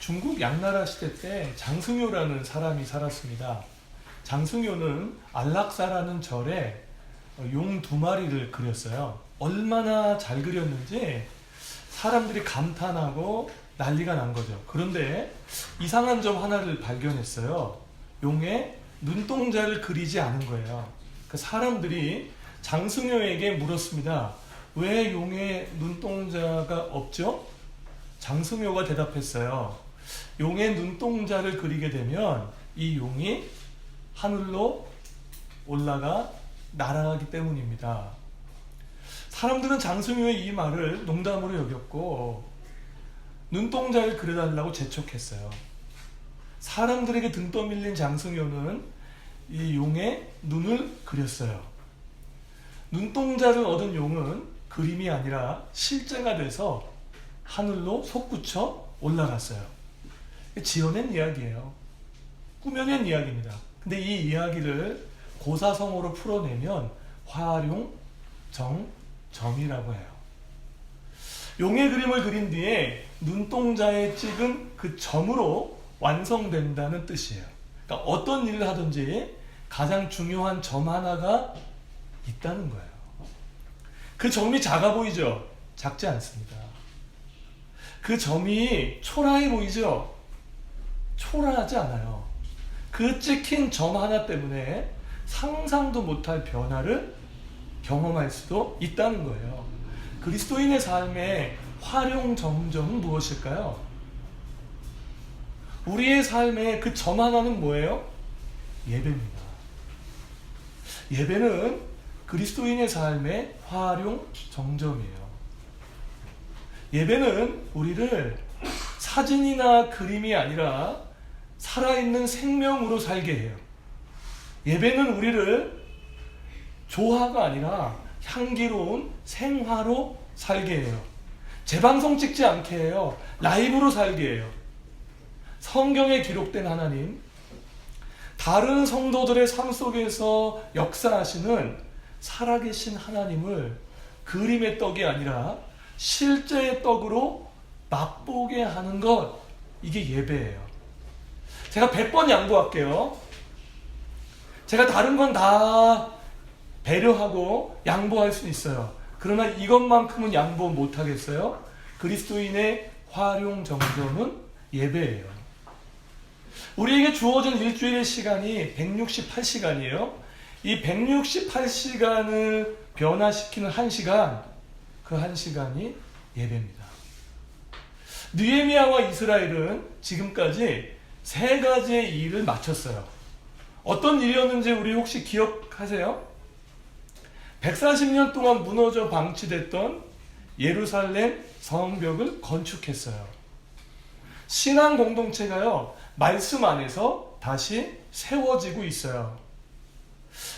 중국 양나라 시대 때 장승효라는 사람이 살았습니다. 장승효는 안락사라는 절에 용 2마리를 그렸어요. 얼마나 잘 그렸는지 사람들이 감탄하고 난리가 난 거죠. 그런데 이상한 점 하나를 발견했어요. 용의 눈동자를 그리지 않은 거예요. 그 사람들이 장승효에게 물었습니다. 왜 용의 눈동자가 없죠? 장승효가 대답했어요. 용의 눈동자를 그리게 되면 이 용이 하늘로 올라가 날아가기 때문입니다. 사람들은 장승효의 이 말을 농담으로 여겼고 눈동자를 그려달라고 재촉했어요. 사람들에게 등 떠밀린 장승효는 이 용의 눈을 그렸어요. 눈동자를 얻은 용은 그림이 아니라 실제가 돼서 하늘로 솟구쳐 올라갔어요. 지어낸 이야기예요. 꾸며낸 이야기입니다. 근데 이 이야기를 고사성어로 풀어내면 화룡정점이라고 해요. 용의 그림을 그린 뒤에 눈동자에 찍은 그 점으로 완성된다는 뜻이에요. 그러니까 어떤 일을 하든지 가장 중요한 점 하나가 있다는 거예요. 그 점이 작아 보이죠? 작지 않습니다. 그 점이 초라해 보이죠? 초라하지 않아요. 그 찍힌 점 하나 때문에 상상도 못할 변화를 경험할 수도 있다는 거예요. 그리스도인의 삶의 화룡점점은 무엇일까요? 우리의 삶의 그 점 하나는 뭐예요? 예배입니다. 예배는 그리스도인의 삶의 화룡정점이에요. 예배는 우리를 사진이나 그림이 아니라 살아있는 생명으로 살게 해요. 예배는 우리를 조화가 아니라 향기로운 생화로 살게 해요. 재방송 찍지 않게 해요. 라이브로 살게 해요. 성경에 기록된 하나님, 다른 성도들의 삶 속에서 역사하시는 살아계신 하나님을 그림의 떡이 아니라 실제의 떡으로 맛보게 하는 것, 이게 예배예요. 제가 100번 양보할게요. 제가 다른 건 다 배려하고 양보할 수 있어요. 그러나 이것만큼은 양보 못하겠어요? 그리스도인의 화룡정점은 예배예요. 우리에게 주어진 일주일의 시간이 168시간이에요. 이 168시간을 변화시키는 1시간, 그 1시간이 예배입니다. 느헤미야와 이스라엘은 지금까지 3가지의 일을 마쳤어요. 어떤 일이었는지 우리 혹시 기억하세요? 140년 동안 무너져 방치됐던 예루살렘 성벽을 건축했어요. 신앙 공동체가요, 말씀 안에서 다시 세워지고 있어요.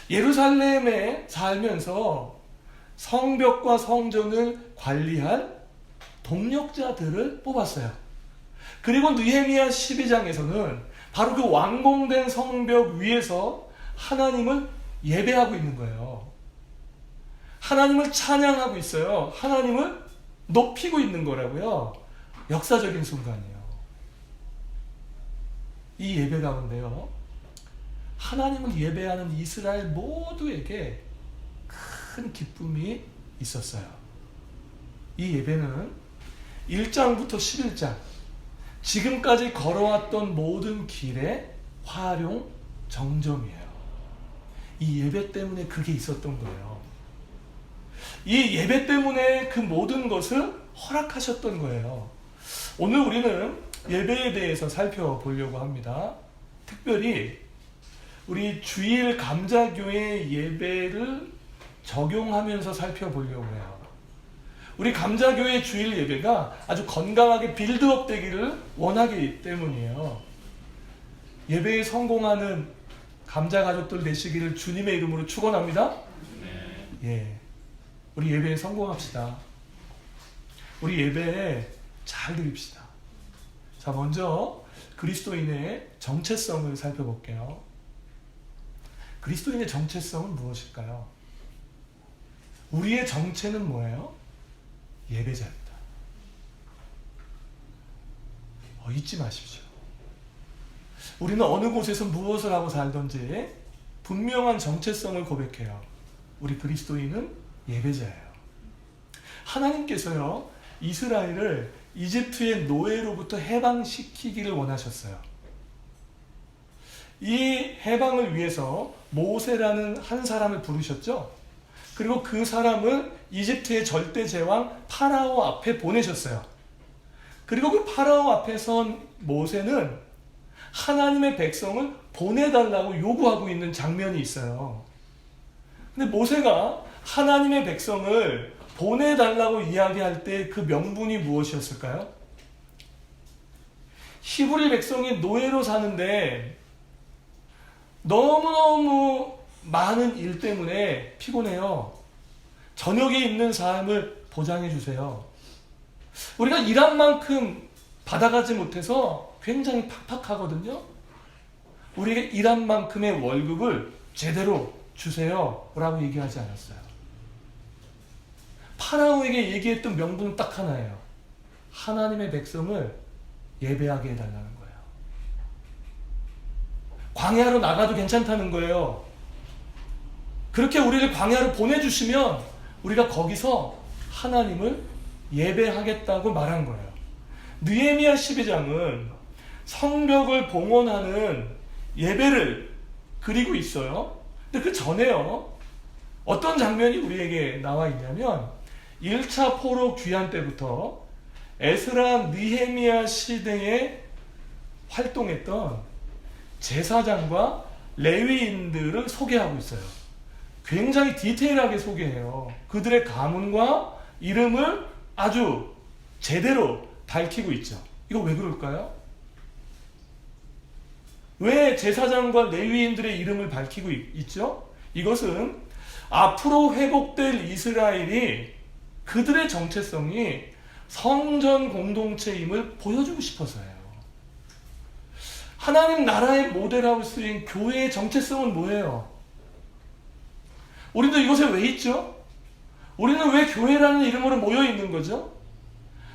예루살렘에 살면서 성벽과 성전을 관리할 동력자들을 뽑았어요. 그리고 느헤미야 12장에서는 바로 그 완공된 성벽 위에서 하나님을 예배하고 있는 거예요. 하나님을 찬양하고 있어요. 하나님을 높이고 있는 거라고요. 역사적인 순간이에요. 이 예배 가운데요, 하나님을 예배하는 이스라엘 모두에게 큰 기쁨이 있었어요. 이 예배는 1장부터 11장, 지금까지 걸어왔던 모든 길의 화룡정점이에요. 이 예배 때문에 그게 있었던 거예요. 이 예배 때문에 그 모든 것을 허락하셨던 거예요. 오늘 우리는 예배에 대해서 살펴보려고 합니다. 특별히 우리 주일 감자교회 예배를 적용하면서 살펴보려고 해요. 우리 감자교회 주일 예배가 아주 건강하게 빌드업 되기를 원하기 때문이에요. 예배에 성공하는 감자 가족들 되시기를 주님의 이름으로 축원합니다. 예, 우리 예배에 성공합시다. 우리 예배에 잘 드립시다. 자, 먼저 그리스도인의 정체성을 살펴볼게요. 그리스도인의 정체성은 무엇일까요? 우리의 정체는 뭐예요? 예배자입니다. 잊지 마십시오. 우리는 어느 곳에서 무엇을 하고 살든지 분명한 정체성을 고백해요. 우리 그리스도인은 예배자예요. 하나님께서요, 이스라엘을 이집트의 노예로부터 해방시키기를 원하셨어요. 이 해방을 위해서 모세라는 한 사람을 부르셨죠. 그리고 그 사람을 이집트의 절대 제왕 파라오 앞에 보내셨어요. 그리고 그 파라오 앞에 선 모세는 하나님의 백성을 보내달라고 요구하고 있는 장면이 있어요. 근데 모세가 하나님의 백성을 보내달라고 이야기할 때 그 명분이 무엇이었을까요? 히브리 백성이 노예로 사는데 너무너무 많은 일 때문에 피곤해요. 저녁에 있는 삶을 보장해 주세요. 우리가 일한 만큼 받아가지 못해서 굉장히 팍팍하거든요. 우리에게 일한 만큼의 월급을 제대로 주세요 라고 얘기하지 않았어요. 파라오에게 얘기했던 명분은 딱 하나예요. 하나님의 백성을 예배하게 해달라는 거예요. 광야로 나가도 괜찮다는 거예요. 그렇게 우리를 광야로 보내주시면 우리가 거기서 하나님을 예배하겠다고 말한 거예요. 느헤미야 12장은 성벽을 봉헌하는 예배를 그리고 있어요. 근데 그 전에요, 어떤 장면이 우리에게 나와 있냐면 1차 포로 귀환 때부터 에스라 느헤미야 시대에 활동했던 제사장과 레위인들을 소개하고 있어요. 굉장히 디테일하게 소개해요. 그들의 가문과 이름을 아주 제대로 밝히고 있죠. 이거 왜 그럴까요? 왜 제사장과 레위인들의 이름을 밝히고 있죠? 이것은 앞으로 회복될 이스라엘이 그들의 정체성이 성전 공동체임을 보여주고 싶어서예요. 하나님 나라의 모델하고 쓰인 교회의 정체성은 뭐예요? 우리도 이곳에 왜 있죠? 우리는 왜 교회라는 이름으로 모여 있는 거죠?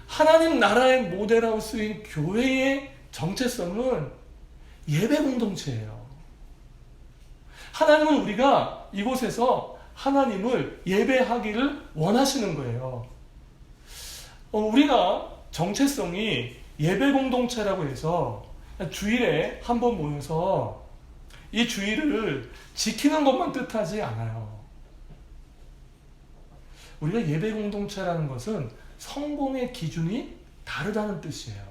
하나님 나라의 모델하고 쓰인 교회의 정체성은 예배 공동체예요. 하나님은 우리가 이곳에서 하나님을 예배하기를 원하시는 거예요. 우리가 정체성이 예배 공동체라고 해서 주일에 한 번 모여서 이 주일을 지키는 것만 뜻하지 않아요. 우리가 예배 공동체라는 것은 성공의 기준이 다르다는 뜻이에요.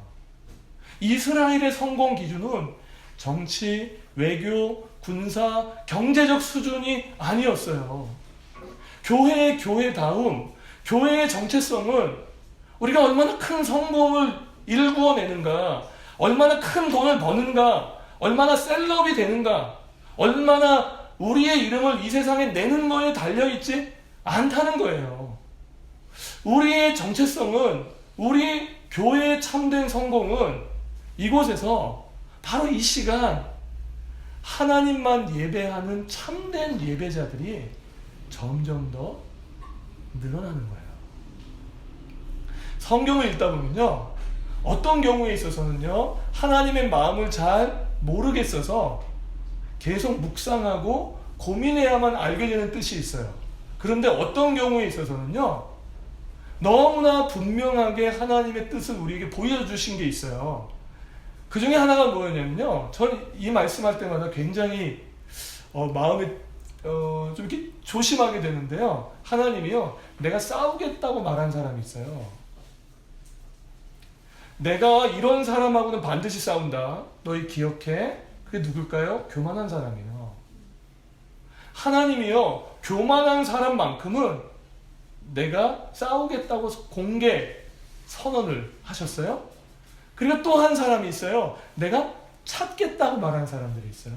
이스라엘의 성공 기준은 정치, 외교, 군사, 경제적 수준이 아니었어요. 교회의 교회다움, 교회의 정체성은 우리가 얼마나 큰 성공을 일구어내는가, 얼마나 큰 돈을 버는가, 얼마나 셀럽이 되는가, 얼마나 우리의 이름을 이 세상에 내는 거에 달려있지 않다는 거예요. 우리의 정체성은, 우리 교회의 참된 성공은 이곳에서 바로 이 시간 하나님만 예배하는 참된 예배자들이 점점 더 늘어나는 거예요. 성경을 읽다 보면요, 어떤 경우에 있어서는요, 하나님의 마음을 잘 모르겠어서 계속 묵상하고 고민해야만 알게 되는 뜻이 있어요. 그런데 어떤 경우에 있어서는요, 너무나 분명하게 하나님의 뜻을 우리에게 보여주신 게 있어요. 그 중에 하나가 뭐였냐면요, 저는 이 말씀할 때마다 굉장히 마음이 좀 이렇게 조심하게 되는데요, 하나님이요, 내가 싸우겠다고 말한 사람이 있어요. 내가 이런 사람하고는 반드시 싸운다, 너희 기억해. 그게 누굴까요? 교만한 사람이에요. 하나님이요, 교만한 사람만큼은 내가 싸우겠다고 공개 선언을 하셨어요. 그리고 또 한 사람이 있어요. 내가 찾겠다고 말하는 사람들이 있어요.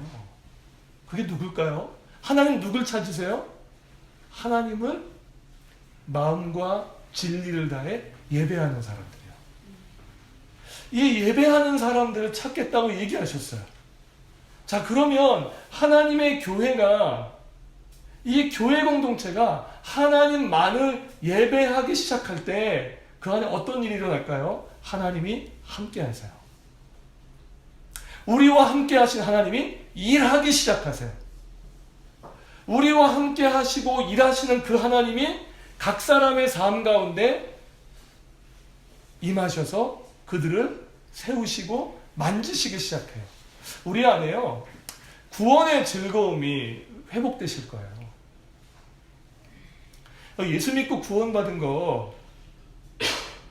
그게 누굴까요? 하나님 누굴 찾으세요? 하나님을 마음과 진리를 다해 예배하는 사람들이요. 이 예배하는 사람들을 찾겠다고 얘기하셨어요. 자, 그러면 하나님의 교회가, 이 교회 공동체가 하나님만을 예배하기 시작할 때 그 안에 어떤 일이 일어날까요? 하나님이 함께 하세요. 우리와 함께 하신 하나님이 일하기 시작하세요. 우리와 함께 하시고 일하시는 그 하나님이 각 사람의 삶 가운데 임하셔서 그들을 세우시고 만지시기 시작해요. 우리 안에요, 구원의 즐거움이 회복되실 거예요. 예수 믿고 구원받은 거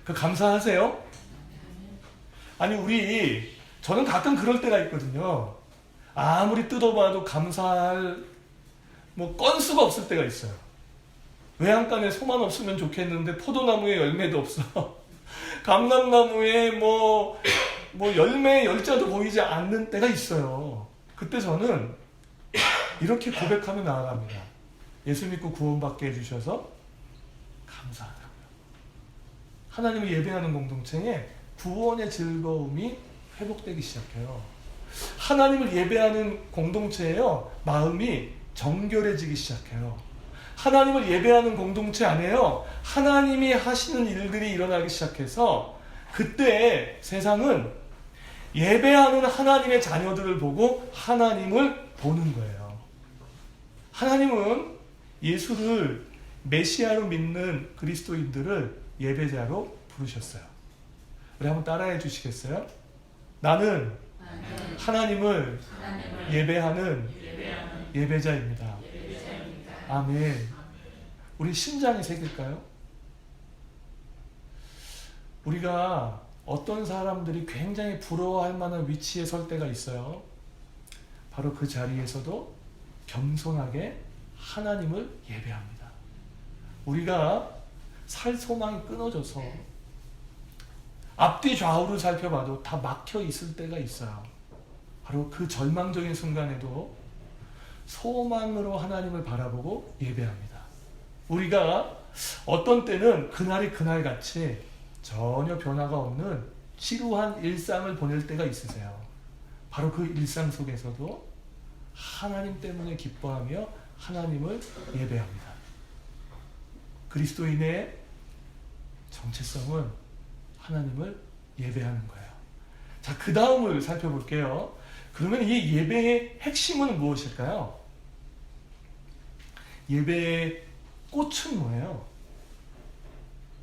그 감사하세요? 아니, 저는 가끔 그럴 때가 있거든요. 아무리 뜯어봐도 감사할 건수가 없을 때가 있어요. 외양간에 소만 없으면 좋겠는데 포도나무에 열매도 없어. 감람나무에 열매 열자도 보이지 않는 때가 있어요. 그때 저는 이렇게 고백하며 나아갑니다. 예수 믿고 구원받게 해주셔서 감사하다고요. 하나님을 예배하는 공동체에 구원의 즐거움이 회복되기 시작해요. 하나님을 예배하는 공동체에요, 마음이 정결해지기 시작해요. 하나님을 예배하는 공동체 안에요, 하나님이 하시는 일들이 일어나기 시작해서 그때 세상은 예배하는 하나님의 자녀들을 보고 하나님을 보는 거예요. 하나님은 예수를 메시아로 믿는 그리스도인들을 예배자로 부르셨어요. 우리 한번 따라해 주시겠어요? 나는 하나님을 예배하는 예배자입니다. 아멘. 우리 심장에 새길까요? 우리가 어떤 사람들이 굉장히 부러워할 만한 위치에 설 때가 있어요. 바로 그 자리에서도 겸손하게 하나님을 예배합니다. 우리가 살 소망이 끊어져서 앞뒤 좌우를 살펴봐도 다 막혀 있을 때가 있어요. 바로 그 절망적인 순간에도 소망으로 하나님을 바라보고 예배합니다. 우리가 어떤 때는 그날이 그날같이 전혀 변화가 없는 지루한 일상을 보낼 때가 있으세요. 바로 그 일상 속에서도 하나님 때문에 기뻐하며 하나님을 예배합니다. 그리스도인의 정체성은 하나님을 예배하는 거예요. 자, 그 다음을 살펴볼게요. 그러면 이 예배의 핵심은 무엇일까요? 예배의 꽃은 뭐예요?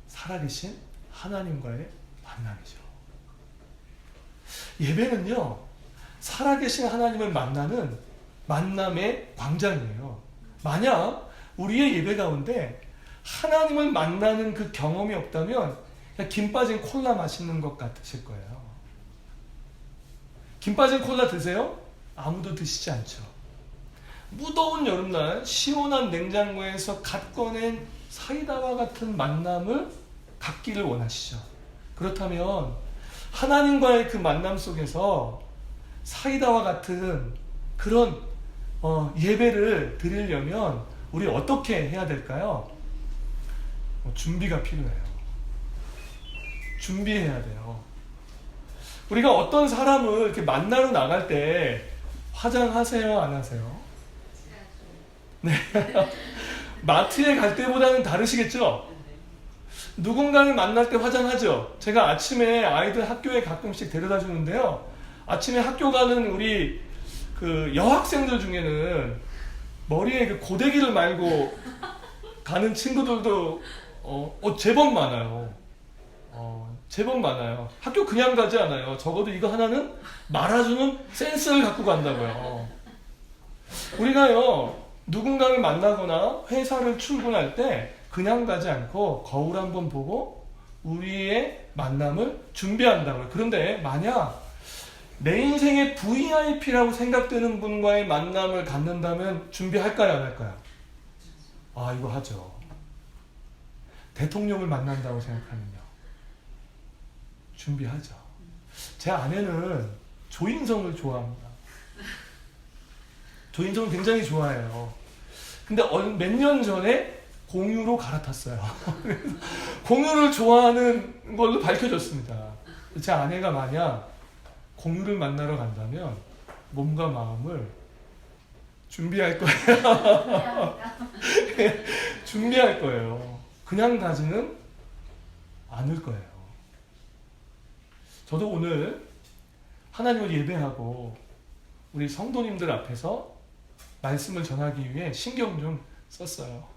살아계신 하나님과의 만남이죠. 예배는요, 살아계신 하나님을 만나는 만남의 광장이에요. 만약 우리의 예배 가운데 하나님을 만나는 그 경험이 없다면 그냥 김 빠진 콜라 마시는 것 같으실 거예요. 김 빠진 콜라 드세요? 아무도 드시지 않죠. 무더운 여름날 시원한 냉장고에서 갓 꺼낸 사이다와 같은 만남을 갖기를 원하시죠. 그렇다면 하나님과의 그 만남 속에서 사이다와 같은 그런 예배를 드리려면 우리 어떻게 해야 될까요? 준비가 필요해요. 준비해야 돼요. 우리가 어떤 사람을 이렇게 만나러 나갈 때 화장하세요? 안 하세요? 네. 마트에 갈 때보다는 다르시겠죠? 누군가를 만날 때 화장하죠? 제가 아침에 아이들 학교에 가끔씩 데려다 주는데요. 아침에 학교 가는 우리 그 여학생들 중에는 머리에 그 고데기를 말고 가는 친구들도 제법 많아요. 제법 많아요. 학교 그냥 가지 않아요. 적어도 이거 하나는 말아주는 센스를 갖고 간다고요. 우리가요, 누군가를 만나거나 회사를 출근할 때 그냥 가지 않고 거울 한번 보고 우리의 만남을 준비한다고요. 그런데 만약 내 인생의 VIP라고 생각되는 분과의 만남을 갖는다면 준비할까요, 안 할까요? 이거 하죠. 대통령을 만난다고 생각하면요, 준비하죠. 제 아내는 조인성을 좋아합니다. 조인성을 굉장히 좋아해요. 근데 몇 년 전에 공유로 갈아탔어요. 공유를 좋아하는 걸로 밝혀졌습니다. 제 아내가 만약 공유를 만나러 간다면 몸과 마음을 준비할 거예요. 준비할 거예요. 그냥 가지는 않을 거예요. 저도 오늘 하나님을 예배하고 우리 성도님들 앞에서 말씀을 전하기 위해 신경 좀 썼어요.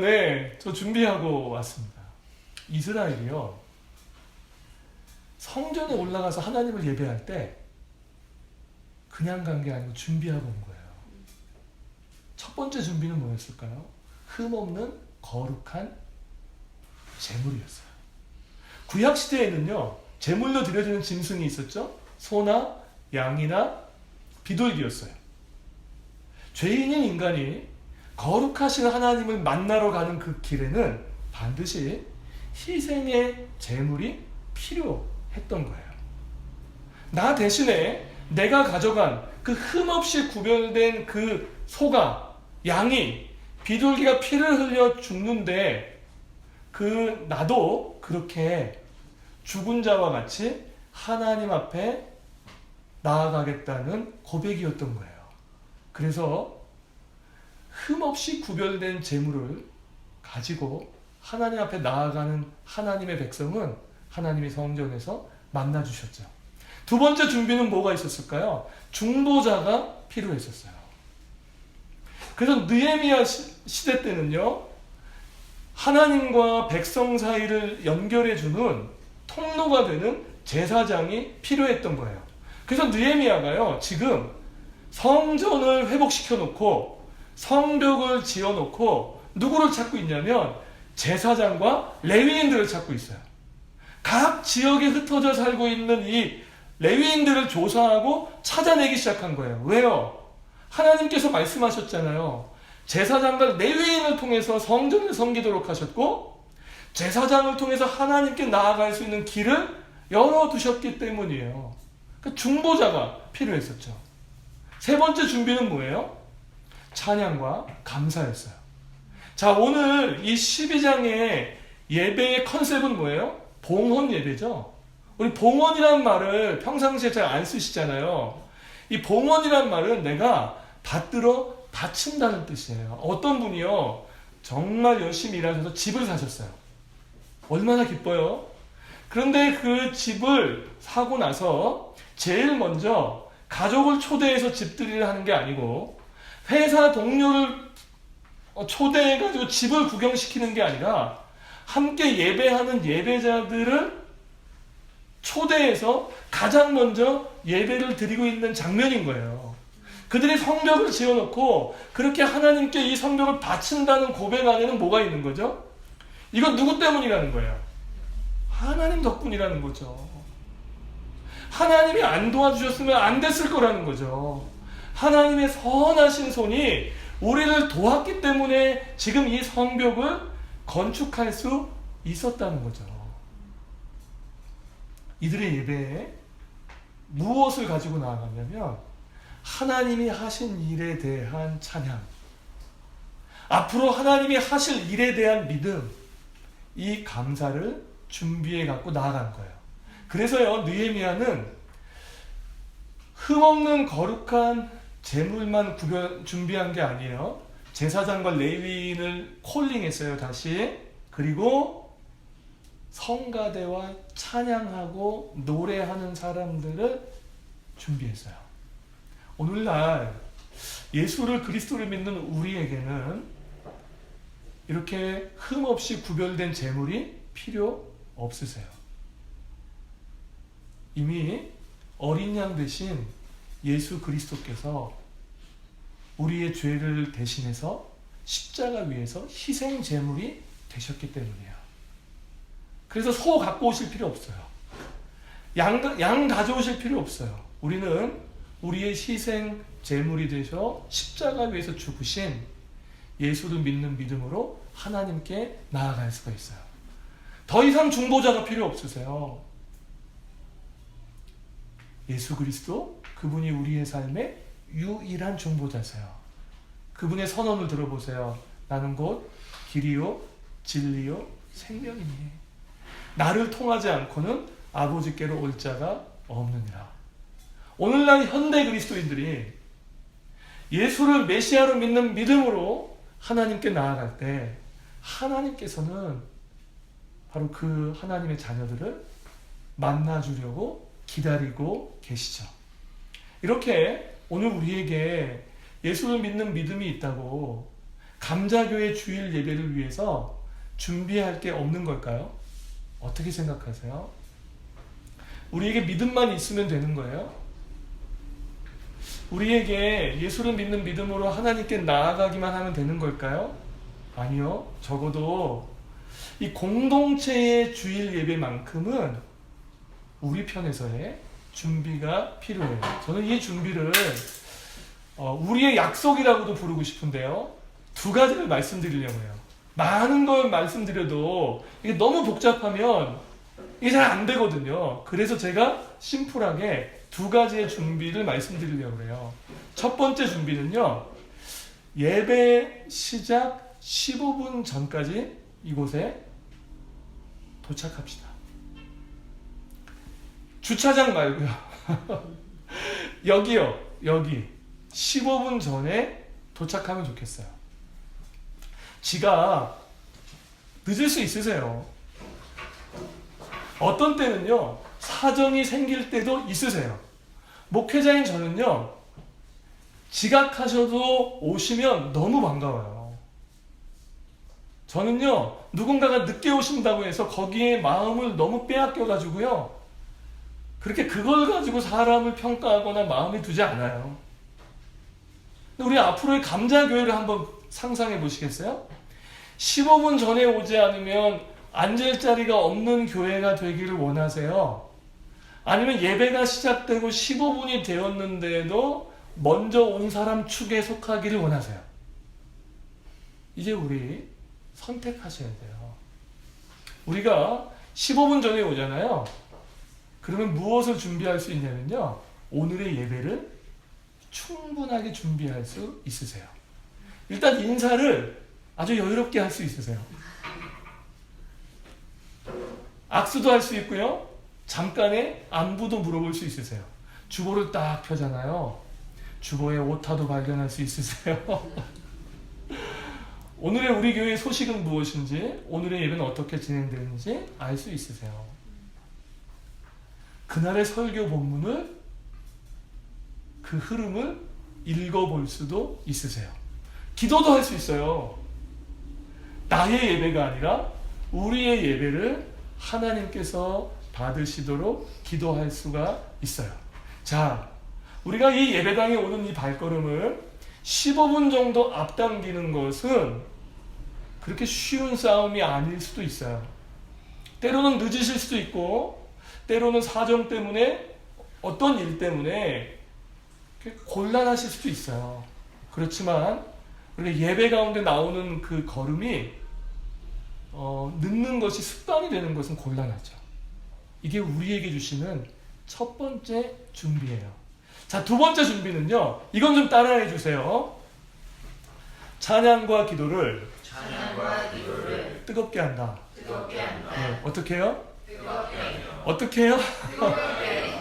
네, 저 준비하고 왔습니다. 이스라엘이요, 성전에 올라가서 하나님을 예배할 때 그냥 간 게 아니고 준비하고 온 거예요. 첫 번째 준비는 뭐였을까요? 흠없는 거룩한 제물이었어요. 구약 시대에는요, 제물로 드려지는 짐승이 있었죠. 소나 양이나 비둘기였어요. 죄인인 인간이 거룩하신 하나님을 만나러 가는 그 길에는 반드시 희생의 제물이 필요했던 거예요. 나 대신에 내가 가져간 그 흠없이 구별된 그 소가, 양이, 비둘기가 피를 흘려 죽는데 그 나도 그렇게 죽은 자와 같이 하나님 앞에 나아가겠다는 고백이었던 거예요. 그래서 흠없이 구별된 제물을 가지고 하나님 앞에 나아가는 하나님의 백성은 하나님의 성전에서 만나주셨죠. 두 번째 준비는 뭐가 있었을까요? 중보자가 필요했었어요. 그래서 느헤미야 시대 때는요, 하나님과 백성 사이를 연결해주는 통로가 되는 제사장이 필요했던 거예요. 그래서 느헤미야가요, 지금 성전을 회복시켜 놓고 성벽을 지어 놓고 누구를 찾고 있냐면 제사장과 레위인들을 찾고 있어요. 각 지역에 흩어져 살고 있는 이 레위인들을 조사하고 찾아내기 시작한 거예요. 왜요? 하나님께서 말씀하셨잖아요. 제사장과 레위인을 통해서 성전을 섬기도록 하셨고 제사장을 통해서 하나님께 나아갈 수 있는 길을 열어두셨기 때문이에요. 그러니까 중보자가 필요했었죠. 세 번째 준비는 뭐예요? 찬양과 감사였어요. 자, 오늘 이 12장의 예배의 컨셉은 뭐예요? 봉헌 예배죠. 우리 봉헌이란 말을 평상시에 잘 안 쓰시잖아요. 이 봉헌이란 말은 내가 받들어 바친다는 뜻이에요. 어떤 분이요, 정말 열심히 일하셔서 집을 사셨어요. 얼마나 기뻐요. 그런데 그 집을 사고 나서 제일 먼저 가족을 초대해서 집들이를 하는 게 아니고 회사 동료를 초대해가지고 집을 구경시키는 게 아니라 함께 예배하는 예배자들을 초대해서 가장 먼저 예배를 드리고 있는 장면인 거예요. 그들이 성벽을 지어놓고 그렇게 하나님께 이 성벽을 바친다는 고백 안에는 뭐가 있는 거죠? 이건 누구 때문이라는 거예요? 하나님 덕분이라는 거죠. 하나님이 안 도와주셨으면 안 됐을 거라는 거죠. 하나님의 선하신 손이 우리를 도왔기 때문에 지금 이 성벽을 건축할 수 있었다는 거죠. 이들의 예배에 무엇을 가지고 나아가냐면 하나님이 하신 일에 대한 찬양, 앞으로 하나님이 하실 일에 대한 믿음, 이 감사를 준비해 갖고 나아간 거예요. 그래서요, 느헤미야는 흠없는 거룩한 제물만 준비한 게 아니에요. 제사장과 레위인을 콜링했어요, 다시. 그리고 성가대와 찬양하고 노래하는 사람들을 준비했어요. 오늘날 예수를 그리스도를 믿는 우리에게는 이렇게 흠없이 구별된 제물이 필요 없으세요. 이미 어린 양 대신 예수 그리스도께서 우리의 죄를 대신해서 십자가 위에서 희생 제물이 되셨기 때문이에요. 그래서 소 갖고 오실 필요 없어요. 양 가져오실 필요 없어요. 우리는 우리의 희생 제물이 되셔 십자가 위에서 죽으신 예수를 믿는 믿음으로 하나님께 나아갈 수가 있어요. 더 이상 중보자가 필요 없으세요. 예수 그리스도, 그분이 우리의 삶의 유일한 중보자세요. 그분의 선언을 들어보세요. 나는 곧 길이요 진리요 생명이니 나를 통하지 않고는 아버지께로 올 자가 없느니라. 오늘날 현대 그리스도인들이 예수를 메시아로 믿는 믿음으로 하나님께 나아갈 때 하나님께서는 바로 그 하나님의 자녀들을 만나주려고 기다리고 계시죠. 이렇게 오늘 우리에게 예수를 믿는 믿음이 있다고 감자교회 주일 예배를 위해서 준비할 게 없는 걸까요? 어떻게 생각하세요? 우리에게 믿음만 있으면 되는 거예요? 우리에게 예수를 믿는 믿음으로 하나님께 나아가기만 하면 되는 걸까요? 아니요. 적어도 이 공동체의 주일 예배만큼은 우리 편에서의 준비가 필요해요. 저는 이 준비를 우리의 약속이라고도 부르고 싶은데요. 두 가지를 말씀드리려고 해요. 많은 걸 말씀드려도 이게 너무 복잡하면 이게 잘 안 되거든요. 그래서 제가 심플하게 두 가지의 준비를 말씀드리려고 해요. 첫 번째 준비는요. 예배 시작 15분 전까지 이곳에 도착합시다. 주차장 말고요. 여기요. 여기 15분 전에 도착하면 좋겠어요. 지각 늦을 수 있으세요. 어떤 때는요. 사정이 생길 때도 있으세요. 목회자인 저는요. 지각하셔도 오시면 너무 반가워요. 저는요. 누군가가 늦게 오신다고 해서 거기에 마음을 너무 빼앗겨가지고요. 그렇게 그걸 가지고 사람을 평가하거나 마음에 두지 않아요. 우리 앞으로의 감자교회를 한번 상상해 보시겠어요? 15분 전에 오지 않으면 앉을 자리가 없는 교회가 되기를 원하세요? 아니면 예배가 시작되고 15분이 되었는데도 먼저 온 사람 축에 속하기를 원하세요? 이제 우리 선택하셔야 돼요. 우리가 15분 전에 오잖아요. 그러면 무엇을 준비할 수 있냐면요. 오늘의 예배를 충분하게 준비할 수 있으세요. 일단 인사를 아주 여유롭게 할 수 있으세요. 악수도 할 수 있고요. 잠깐의 안부도 물어볼 수 있으세요. 주보를 딱 펴잖아요. 주보에 오타도 발견할 수 있으세요. 오늘의 우리 교회의 소식은 무엇인지, 오늘의 예배는 어떻게 진행되는지 알 수 있으세요. 그날의 설교 본문을, 그 흐름을 읽어볼 수도 있으세요. 기도도 할 수 있어요. 나의 예배가 아니라 우리의 예배를 하나님께서 받으시도록 기도할 수가 있어요. 자, 우리가 이 예배당에 오는 이 발걸음을 15분 정도 앞당기는 것은 그렇게 쉬운 싸움이 아닐 수도 있어요. 때로는 늦으실 수도 있고, 때로는 사정 때문에, 어떤 일 때문에 곤란하실 수도 있어요. 그렇지만 우리가 예배 가운데 나오는 그 걸음이 늦는 것이 습관이 되는 것은 곤란하죠. 이게 우리에게 주시는 첫 번째 준비예요. 자, 두 번째 준비는요. 이건 좀 따라해 주세요. 찬양과 기도를 뜨겁게 한다. 네, 어떻게 해요? 어떻게 해요?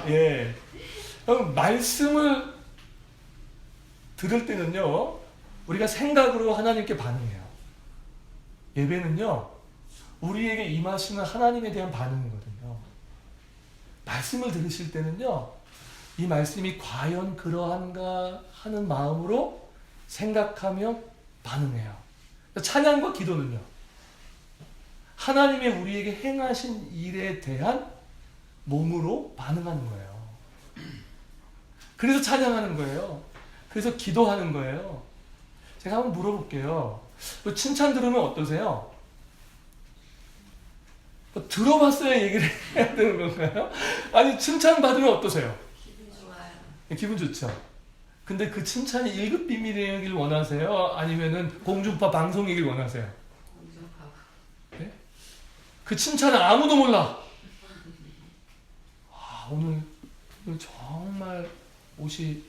예. 말씀을 들을 때는요. 우리가 생각으로 하나님께 반응해요. 예배는요. 우리에게 임하시는 하나님에 대한 반응이거든요. 말씀을 들으실 때는요. 이 말씀이 과연 그러한가 하는 마음으로 생각하며 반응해요. 찬양과 기도는요. 하나님의 우리에게 행하신 일에 대한 몸으로 반응하는 거예요. 그래서 찬양하는 거예요. 그래서 기도하는 거예요. 제가 한번 물어볼게요. 칭찬 들으면 어떠세요? 들어봤어야 얘기를 해야 되는 건가요? 아니, 칭찬 받으면 어떠세요? 기분 좋아요. 기분 좋죠. 근데 그 칭찬이 1급 비밀이길 원하세요? 아니면은 공중파 방송이길 원하세요? 공중파. 네? 그 칭찬은 아무도 몰라. 오늘 정말 옷이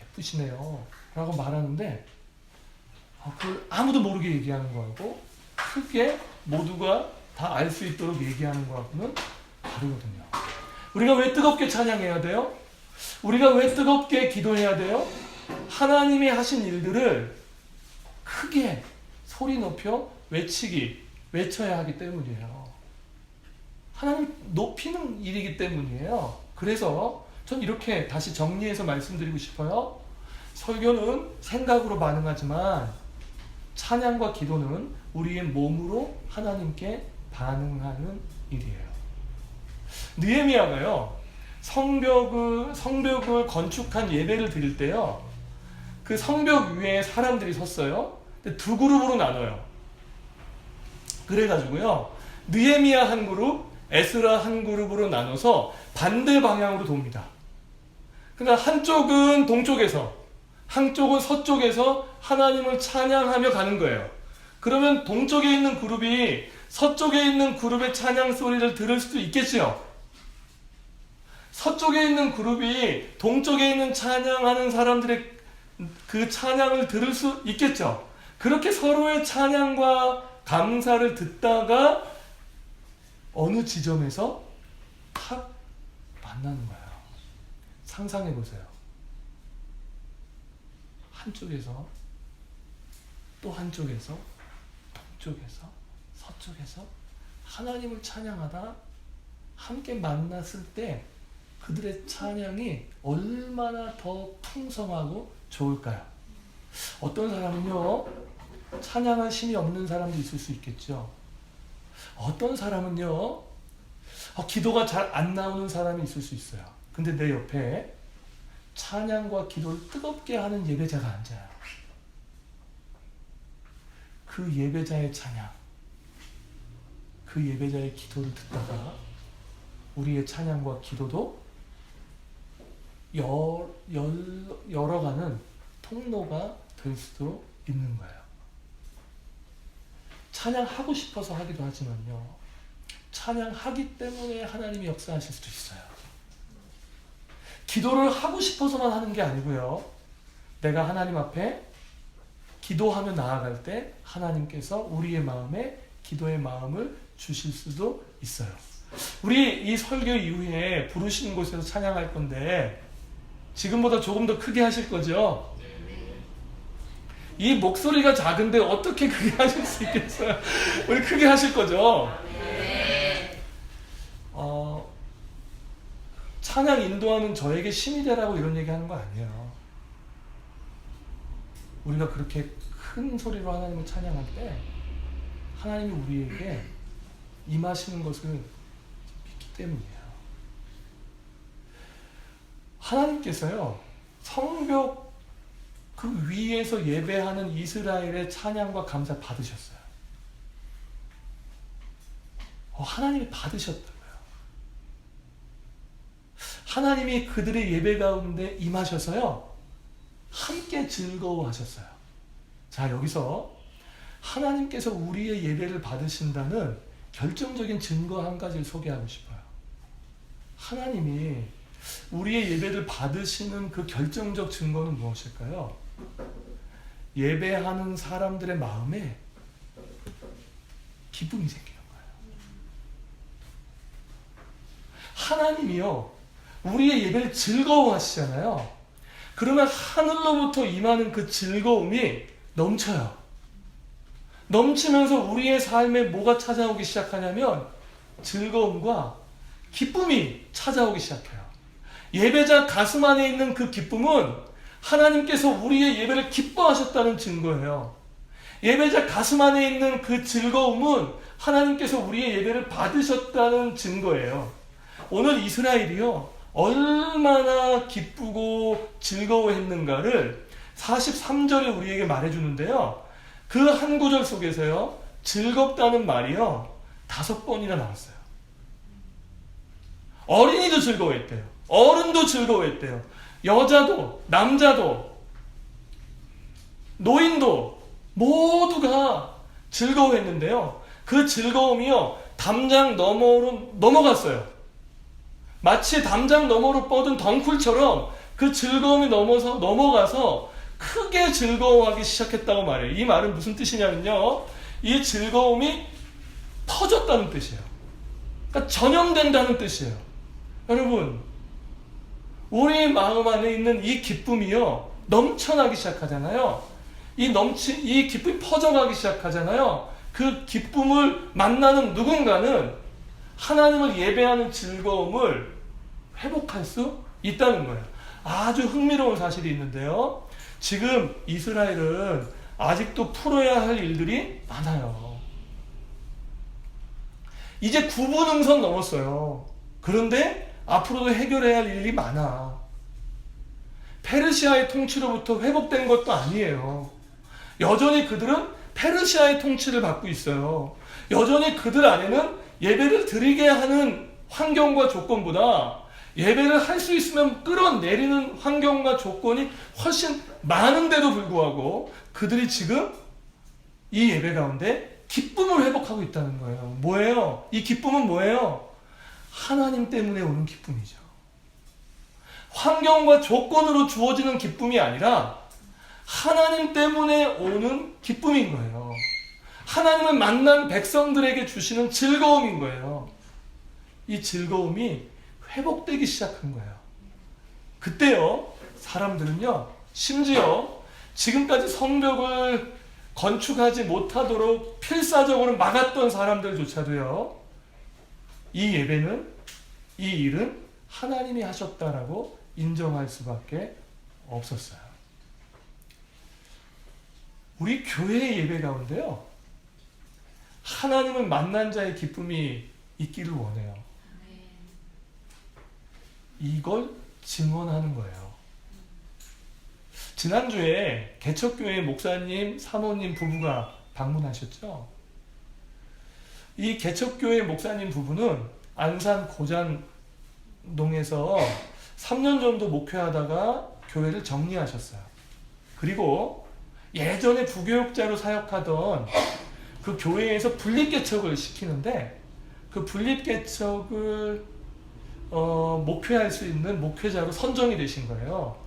예쁘시네요 라고 말하는데 그걸 아무도 모르게 얘기하는 거하고 크게 모두가 다 알 수 있도록 얘기하는 거하고는 다르거든요. 우리가 왜 뜨겁게 찬양해야 돼요? 우리가 왜 뜨겁게 기도해야 돼요? 하나님이 하신 일들을 크게 소리 높여 외쳐야 하기 때문이에요. 하나님 높이는 일이기 때문이에요. 그래서 전 이렇게 다시 정리해서 말씀드리고 싶어요. 설교는 생각으로 반응하지만 찬양과 기도는 우리의 몸으로 하나님께 반응하는 일이에요. 느헤미야가요, 성벽을 건축한 예배를 드릴 때요, 그 성벽 위에 사람들이 섰어요. 근데 두 그룹으로 나눠요. 그래가지고요, 느헤미야 한 그룹, 에스라 한 그룹으로 나눠서 반대 방향으로 돕니다. 그러니까 한쪽은 동쪽에서, 한쪽은 서쪽에서 하나님을 찬양하며 가는 거예요. 그러면 동쪽에 있는 그룹이 서쪽에 있는 그룹의 찬양 소리를 들을 수도 있겠죠. 서쪽에 있는 그룹이 동쪽에 있는 찬양하는 사람들의 그 찬양을 들을 수 있겠죠. 그렇게 서로의 찬양과 감사를 듣다가 어느 지점에서 탁 만나는 거예요. 상상해 보세요. 한쪽에서, 또 한쪽에서, 동쪽에서, 서쪽에서 하나님을 찬양하다 함께 만났을 때 그들의 찬양이 얼마나 더 풍성하고 좋을까요? 어떤 사람은요, 찬양할 힘이 없는 사람도 있을 수 있겠죠. 어떤 사람은요, 기도가 잘 안 나오는 사람이 있을 수 있어요. 근데 내 옆에 찬양과 기도를 뜨겁게 하는 예배자가 앉아요. 그 예배자의 찬양, 그 예배자의 기도를 듣다가 우리의 찬양과 기도도 열어가는 통로가 될 수도 있는 거예요. 찬양하고 싶어서 하기도 하지만요, 찬양하기 때문에 하나님이 역사하실 수도 있어요. 기도를 하고 싶어서만 하는 게 아니고요, 내가 하나님 앞에 기도하며 나아갈 때 하나님께서 우리의 마음에 기도의 마음을 주실 수도 있어요. 우리 이 설교 이후에 부르신 곳에서 찬양할 건데 지금보다 조금 더 크게 하실 거죠? 이 목소리가 작은데 어떻게 크게 하실 수 있겠어요? 우리 크게 하실 거죠? 찬양 인도하는 저에게 신이 되라고 이런 얘기하는 거 아니에요. 우리가 그렇게 큰 소리로 하나님을 찬양할 때 하나님이 우리에게 임하시는 것을 믿기 때문이에요. 하나님께서요, 성벽 그 위에서 예배하는 이스라엘의 찬양과 감사 받으셨어요. 하나님이 받으셨다고요. 하나님이 그들의 예배 가운데 임하셔서요, 함께 즐거워하셨어요. 자, 여기서 하나님께서 우리의 예배를 받으신다는 결정적인 증거 한 가지를 소개하고 싶어요. 하나님이 우리의 예배를 받으시는 그 결정적 증거는 무엇일까요? 예배하는 사람들의 마음에 기쁨이 생기는 거예요. 하나님이요, 우리의 예배를 즐거워하시잖아요. 그러면 하늘로부터 임하는 그 즐거움이 넘쳐요. 넘치면서 우리의 삶에 뭐가 찾아오기 시작하냐면 즐거움과 기쁨이 찾아오기 시작해요. 예배자 가슴 안에 있는 그 기쁨은 하나님께서 우리의 예배를 기뻐하셨다는 증거예요. 예배자 가슴 안에 있는 그 즐거움은 하나님께서 우리의 예배를 받으셨다는 증거예요. 오늘 이스라엘이요, 얼마나 기쁘고 즐거워했는가를 43절에 우리에게 말해주는데요, 그 한 구절 속에서요, 즐겁다는 말이요 5번이나 나왔어요. 어린이도 즐거워했대요. 어른도 즐거워했대요. 여자도 남자도 노인도 모두가 즐거워했는데요, 그 즐거움이요 담장 너머로 넘어갔어요. 마치 담장 너머로 뻗은 덩굴처럼 그 즐거움이 넘어가서 크게 즐거워하기 시작했다고 말해요. 이 말은 무슨 뜻이냐면요, 이 즐거움이 퍼졌다는 뜻이에요. 그러니까 전염된다는 뜻이에요. 여러분, 우리 마음 안에 있는 이 기쁨이요 넘쳐나기 시작하잖아요. 이 기쁨이 퍼져가기 시작하잖아요. 그 기쁨을 만나는 누군가는 하나님을 예배하는 즐거움을 회복할 수 있다는 거예요. 아주 흥미로운 사실이 있는데요. 지금 이스라엘은 아직도 풀어야 할 일들이 많아요. 이제 구분응선 넘었어요. 그런데 앞으로도 해결해야 할 일이 많아. 페르시아의 통치로부터 회복된 것도 아니에요. 여전히 그들은 페르시아의 통치를 받고 있어요. 여전히 그들 안에는 예배를 드리게 하는 환경과 조건보다 예배를 할 수 있으면 끌어내리는 환경과 조건이 훨씬 많은데도 불구하고 그들이 지금 이 예배 가운데 기쁨을 회복하고 있다는 거예요. 뭐예요? 이 기쁨은 뭐예요? 하나님 때문에 오는 기쁨이죠. 환경과 조건으로 주어지는 기쁨이 아니라 하나님 때문에 오는 기쁨인 거예요. 하나님을 만난 백성들에게 주시는 즐거움인 거예요. 이 즐거움이 회복되기 시작한 거예요. 그때요, 사람들은요, 심지어 지금까지 성벽을 건축하지 못하도록 필사적으로 막았던 사람들조차도요, 이 예배는, 이 일은 하나님이 하셨다라고 인정할 수밖에 없었어요. 우리 교회의 예배 가운데요, 하나님을 만난 자의 기쁨이 있기를 원해요. 이걸 증언하는 거예요. 지난주에 개척교회 목사님, 사모님 부부가 방문하셨죠? 이 개척교회 목사님 부부는 안산 고잔동에서 3년 정도 목회하다가 교회를 정리하셨어요. 그리고 예전에 부교육자로 사역하던 그 교회에서 분립개척을 시키는데 그 분립개척을 목회할 수 있는 목회자로 선정이 되신 거예요.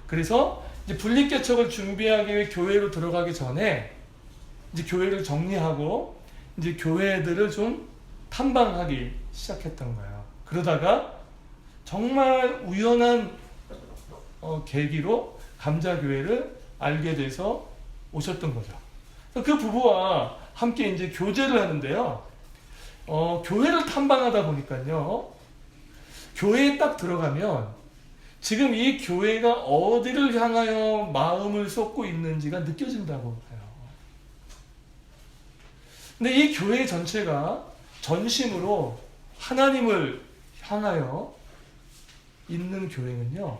그래서 이제 분립개척을 준비하기 위해 교회로 들어가기 전에 이제 교회를 정리하고 이제 교회들을 좀 탐방하기 시작했던 거예요. 그러다가 정말 우연한 계기로 감자교회를 알게 돼서 오셨던 거죠. 그 부부와 함께 이제 교제를 하는데요. 교회를 탐방하다 보니까요. 교회에 딱 들어가면 지금 이 교회가 어디를 향하여 마음을 쏟고 있는지가 느껴진다고 해요. 근데 이 교회 전체가 전심으로 하나님을 향하여 있는 교회는요,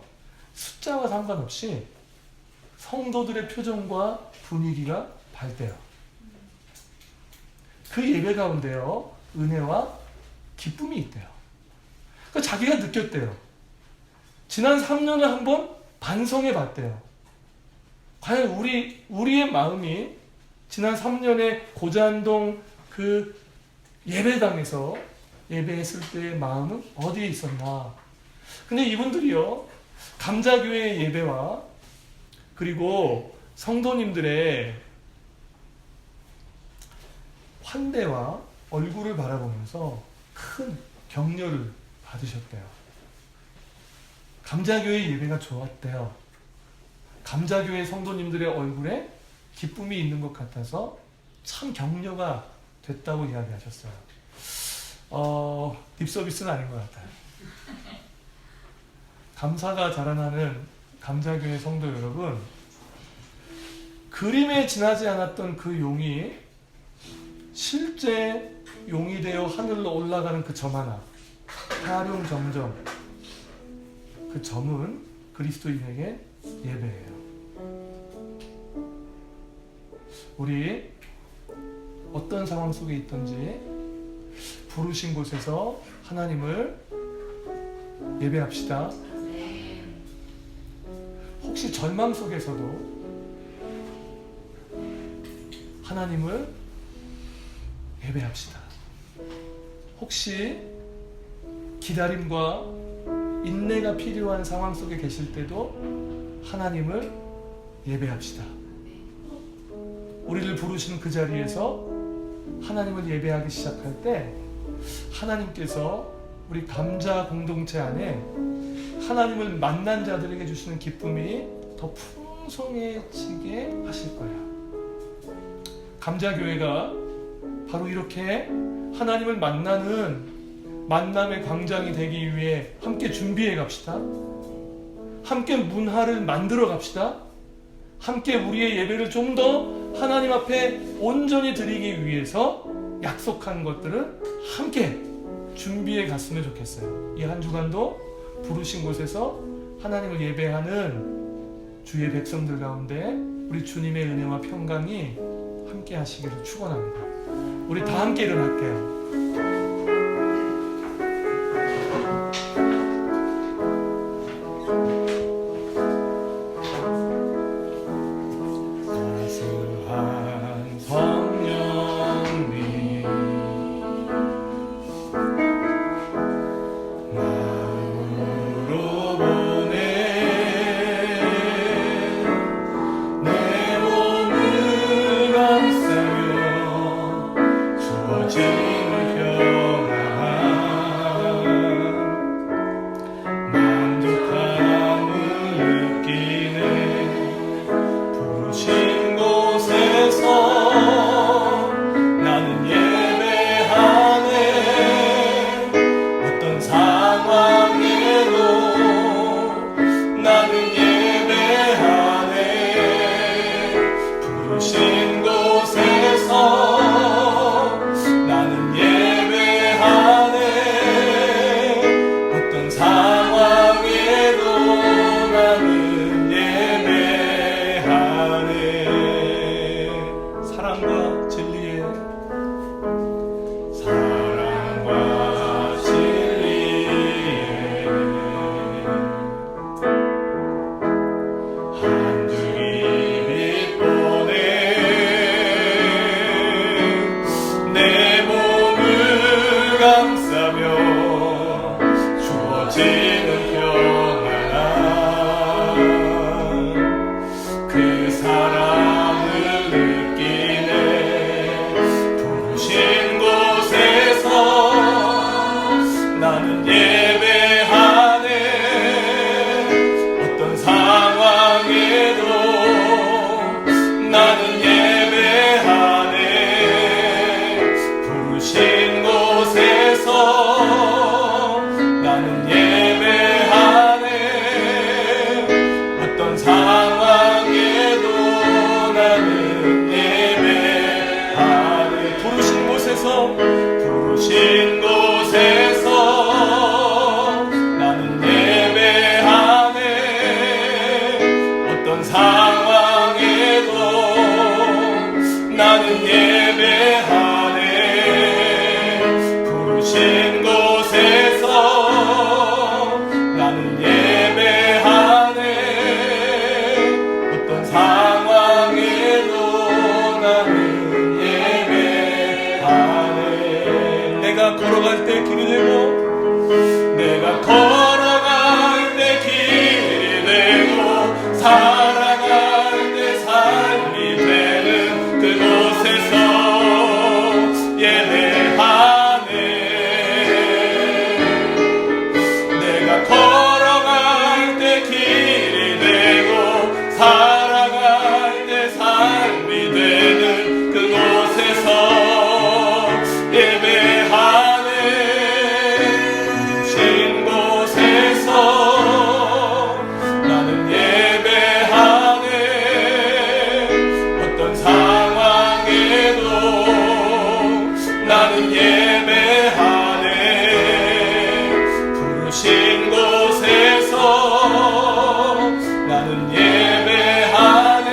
숫자와 상관없이 성도들의 표정과 분위기가 밝대요. 그 예배 가운데요, 은혜와 기쁨이 있대요. 그러니까 자기가 느꼈대요. 지난 3년을 한번 반성해 봤대요. 과연 우리의 마음이 지난 3년에 고잔동 그 예배당에서 예배했을 때의 마음은 어디에 있었나? 근데 이분들이요, 감자교회의 예배와 그리고 성도님들의 환대와 얼굴을 바라보면서 큰 격려를 받으셨대요. 감자교회 예배가 좋았대요. 감자교회 성도님들의 얼굴에 기쁨이 있는 것 같아서 참 격려가 됐다고 이야기하셨어요. 립서비스는 아닌 것 같아요. 감사가 자라나는 감자교회 성도 여러분, 그림에 지나지 않았던 그 용이 실제 용이 되어 하늘로 올라가는 그 점 하나, 타룡점점, 그 점은 그리스도인에게 예배예요. 우리 어떤 상황 속에 있든지 부르신 곳에서 하나님을 예배합시다. 혹시 절망 속에서도 하나님을 예배합시다. 혹시 기다림과 인내가 필요한 상황 속에 계실 때도 하나님을 예배합시다. 우리를 부르시는 그 자리에서 하나님을 예배하기 시작할 때 하나님께서 우리 감자 공동체 안에 하나님을 만난 자들에게 주시는 기쁨이 더 풍성해지게 하실 거예요. 감자교회가 바로 이렇게 하나님을 만나는 만남의 광장이 되기 위해 함께 준비해 갑시다. 함께 문화를 만들어 갑시다. 함께 우리의 예배를 좀 더 하나님 앞에 온전히 드리기 위해서 약속한 것들을 함께 준비해 갔으면 좋겠어요. 이 한 주간도 부르신 곳에서 하나님을 예배하는 주의 백성들 가운데 우리 주님의 은혜와 평강이 함께 하시기를 축원합니다. 우리 다 함께 일어날게요. 따스한 성령님 마음으로 보내 내 몸을 감싸며 주어지는 평안 만족함을 느끼네 부르신 곳에서 나는 예배하네 어떤 상황에도 나는 예배하네 부르신 곳에서 나는 예배하네 어떤 상황에도 나는 예배하네 사랑과 진리의 한 줄기 빛 보내 내 몸을 감싸며 주어지는 평안 그 사랑을 느끼네 부르신 곳에서 나는 예배하네 어떤 상황에도 나는 예배하네 부르신 곳에서 나는 예배하네 어떤 상황에도 나는 예배하네 부르신 곳에서 나는 예배하네 어떤 상황에도 나는 예배하네 부르신 곳에서 나는 예배하네 어떤 상황에도 나는 예배하네 내가 걸어갈 때 길이 되고 내가 걸어갈 때 길이 되고 살아갈 때 삶이 되는 그곳에서 예배하네 내가 걸어갈 때 길이 되고 살아갈 때 삶이 되는 그곳에서 예배하네 부르신 곳에서 나는 예배하네 어떤 상황에도 나는 예배하네 부르신 곳에서 나는 예배하네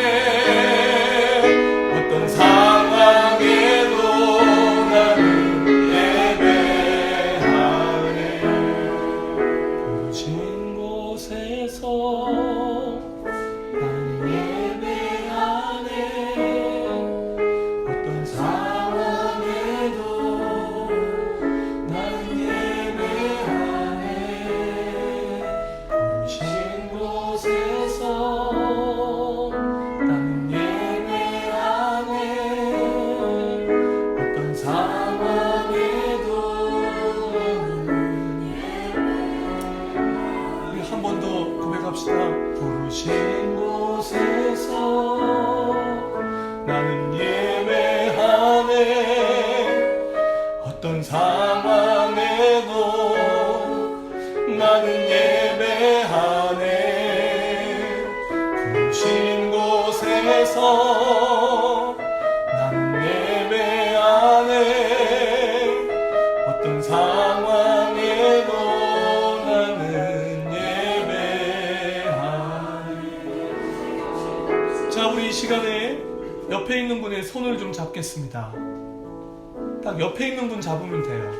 어떤 상황에도 나는 예배하네 부르신 곳에서 나는 예배하네 어떤 상황에도 나는 예배하네 나는 예배하네. 부신 곳에서 나는 예배하네. 어떤 상황에도 나는 예배하네. 자, 우리 이 시간에 옆에 있는 분의 손을 좀 잡겠습니다. 딱 옆에 있는 분 잡으면 돼요.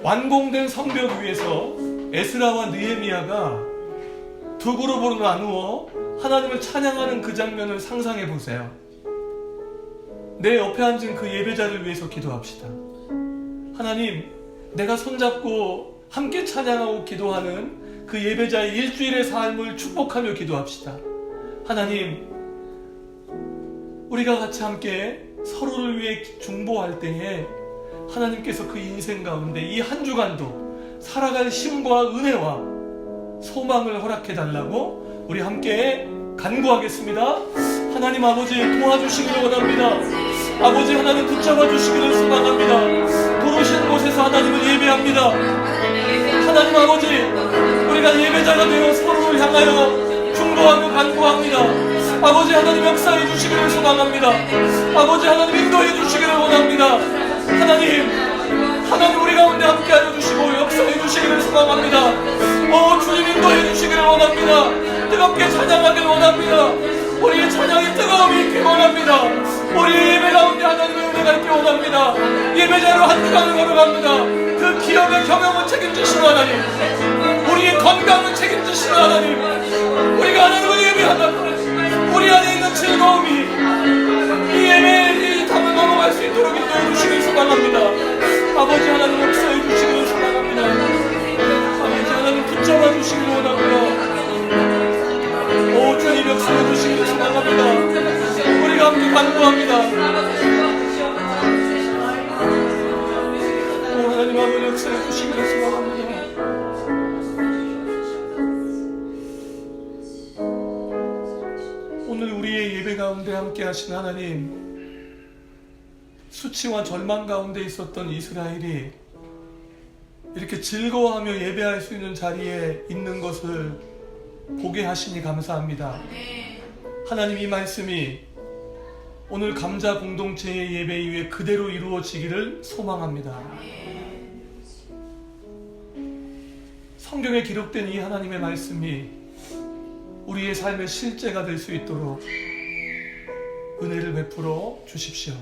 완공된 성벽 위에서 에스라와 느헤미야가 두 그룹으로 나누어 하나님을 찬양하는 그 장면을 상상해 보세요. 내 옆에 앉은 그 예배자를 위해서 기도합시다. 하나님, 내가 손잡고 함께 찬양하고 기도하는 그 예배자의 일주일의 삶을 축복하며 기도합시다. 하나님, 우리가 같이 함께 서로를 위해 중보할 때에 하나님께서 그 인생 가운데 이 한 주간도 살아갈 힘과 은혜와 소망을 허락해달라고 우리 함께 간구하겠습니다. 하나님 아버지, 도와주시기를 원합니다. 아버지 하나님, 붙잡아 주시기를 소망합니다. 부르신 곳에서 하나님을 예배합니다. 하나님 아버지, 우리가 예배자가 되어 서로를 향하여 중보하며 간구합니다. 아버지 하나님, 역사해 주시기를 소망합니다. 아버지 하나님, 인도해 주시기를 원합니다. 하나님 우리 가운데 함께하여 주시고 역사해 주시기를 소망합니다. 주님, 인도해 주시기를 원합니다. 뜨겁게 찬양하기를 원합니다. 우리의 찬양이 뜨거움이 있기 원합니다. 우리 예배 가운데 하나님의 은혜가 있기 원합니다. 예배자로 한 주간을 걸어갑니다. 그 기업의 경영을 책임지시는 하나님, 우리의 건강을 책임지시는 하나님, 우리가 하나님을 예배하다 우리 안에 있는 즐거움이 이 예배의 담을 넘어갈 수 있도록 인도해 주시길 소망합니다. 아버지 하나님, 역사해 주시기를 소망합니다. 아버지 하나님, 붙잡아 주시기를 원합니다. 주님, 역사해 주시기를 소망합니다. 우리가 함께 간구합니다. 하나님 아버지, 역사해 주시기를 소망합니다. 오늘 우리의 예배 가운데 함께 하신 하나님, 수치와 절망 가운데 있었던 이스라엘이 이렇게 즐거워하며 예배할 수 있는 자리에 있는 것을 보게 하시니 감사합니다. 하나님, 이 말씀이 오늘 감자 공동체의 예배 이후에 그대로 이루어지기를 소망합니다. 성경에 기록된 이 하나님의 말씀이 우리의 삶의 실제가 될 수 있도록 은혜를 베풀어 주십시오.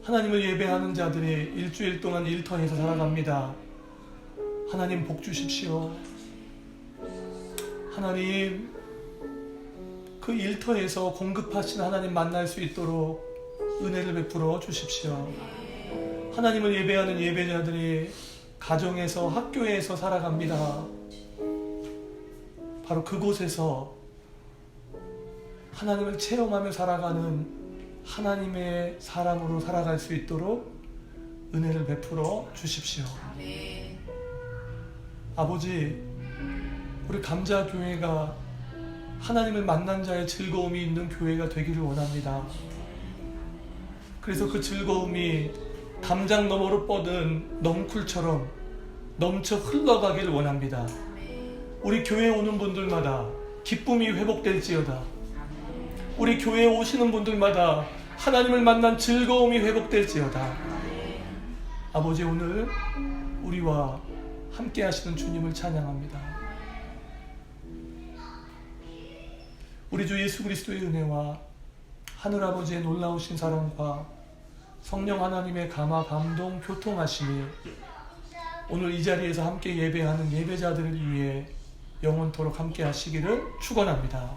하나님을 예배하는 자들이 일주일 동안 일터에서 살아갑니다. 하나님, 복 주십시오. 하나님, 그 일터에서 공급하신 하나님 만날 수 있도록 은혜를 베풀어 주십시오. 하나님을 예배하는 예배자들이 가정에서, 학교에서 살아갑니다. 바로 그곳에서 하나님을 체험하며 살아가는 하나님의 사람으로 살아갈 수 있도록 은혜를 베풀어 주십시오. 아버지, 우리 감자교회가 하나님을 만난 자의 즐거움이 있는 교회가 되기를 원합니다. 그래서 그 즐거움이 담장 너머로 뻗은 넝쿨처럼 넘쳐 흘러가기를 원합니다. 우리 교회에 오는 분들마다 기쁨이 회복될지어다. 우리 교회에 오시는 분들마다 하나님을 만난 즐거움이 회복될지어다. 아버지, 오늘 우리와 함께 하시는 주님을 찬양합니다. 우리 주 예수 그리스도의 은혜와 하늘아버지의 놀라우신 사랑과 성령 하나님의 감화, 감동, 교통하심이 오늘 이 자리에서 함께 예배하는 예배자들을 위해 영원토록 함께 하시기를 축원합니다.